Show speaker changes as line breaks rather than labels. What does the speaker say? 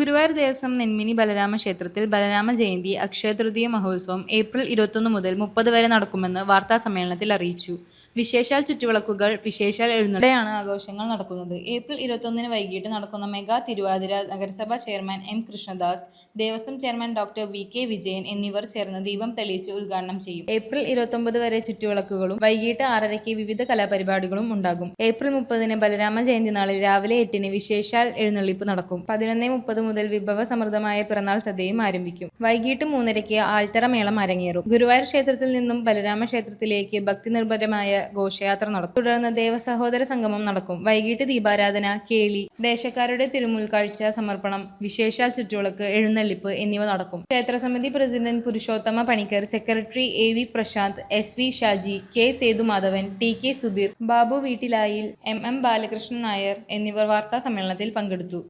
ഗുരുവായൂർ ദേവസ്വം നെന്മിനി ബലരാമ ക്ഷേത്രത്തിൽ ബലരാമ ജയന്തി അക്ഷയതൃതീയ മഹോത്സവം ഏപ്രിൽ 21 മുതൽ 30 വരെ നടക്കുമെന്ന് വാർത്താസമ്മേളനത്തിൽ അറിയിച്ചു. വിശേഷാൽ ചുറ്റുവിളക്കുകൾ, വിശേഷാൽ എഴുന്നള്ളിപ്പോടെയാണ് ആഘോഷങ്ങൾ നടക്കുന്നത്. ഏപ്രിൽ 21 വൈകിട്ട് നടക്കുന്ന മെഗാ തിരുവാതിര നഗരസഭാ chairman M Krishnadas, Devaswom chairman doctor VK. Vijayan എന്നിവർ ചേർന്ന് ദീപം തെളിയിച്ച് ഉദ്ഘാടനം ചെയ്യും. ഏപ്രിൽ 29 വരെ ചുറ്റുവിളക്കുകളും വൈകിട്ട് 6:30 വിവിധ കലാപരിപാടികളും ഉണ്ടാകും. ഏപ്രിൽ 30 ബലരാമ ജയന്തി നാളിൽ രാവിലെ 8 വിശേഷാൽ എഴുന്നള്ളിപ്പ് നടക്കും. 11:30 മുതൽ വിഭവസമൃദ്ധമായ പിറന്നാൾ സദ്യയും ആരംഭിക്കും. വൈകിട്ട് 3:30 ആൽത്തറ മേളം അരങ്ങേറും. ഗുരുവായൂർ ക്ഷേത്രത്തിൽ നിന്നും ബലരാമ ക്ഷേത്രത്തിലേക്ക് ഭക്തിനിർഭരമായ ഘോഷയാത്ര നടക്കും. തുടർന്ന് ദേവസഹോദര സംഗമം നടക്കും. വൈകിട്ട് ദീപാരാധന, കേളി, ദേശക്കാരുടെ തിരുമുൽക്കാഴ്ച സമർപ്പണം, വിശേഷാൽ ചുറ്റുവിളക്ക്, എഴുന്നള്ളിപ്പ് എന്നിവ നടക്കും. ക്ഷേത്രസമിതി president Purushothama Panicker, secretary A V. Prashanth, S V. Shaji, K. Sethumadhavan, T K. Sudheer, Babu Veettilayil, M. Balakrishnan Nair എന്നിവർ വാർത്താസമ്മേളനത്തിൽ പങ്കെടുത്തു.